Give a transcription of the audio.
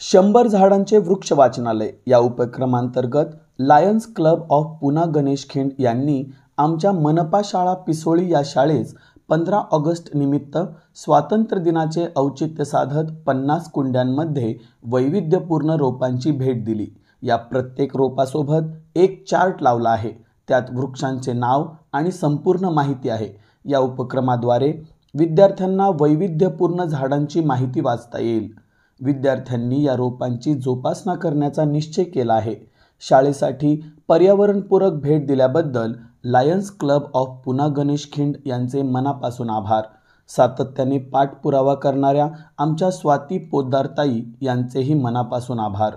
100 झाडांचे वृक्ष वाचनालय या उपक्रमांतर्गत lions club of Poona Ganeshkhind यांनी आमच्या मनपा शाळा पिसोळी या शाळेस 15 ऑगस्ट निमित्त स्वातंत्र्य दिनाचे औचित्य साधत 50 कुंड्यांमध्ये वैविध्यपूर्ण रोपांची भेट दिली। या प्रत्येक रोपासोबत एक चार्ट लावला आहे, त्यात वृक्षांचे नाव आणि संपूर्ण माहिती आहे। या उपक्रमाद्वारे विद्यार्थ्यांना वैविध्यपूर्ण झाडांची माहिती वाचता येईल। विद्यार्थ्यांनी या रोपांची जोपासना करण्याचा निश्चय केला आहे। शाळेसाठी पर्यावरणपूरक भेट दिल्याबद्दल lions club of Poona Ganeshkhind यांचे मनापासून आभार। सातत्याने पाठपुरावा करणाऱ्या आमच्या स्वाती पोद्दारताई यांचेही मनापासून आभार।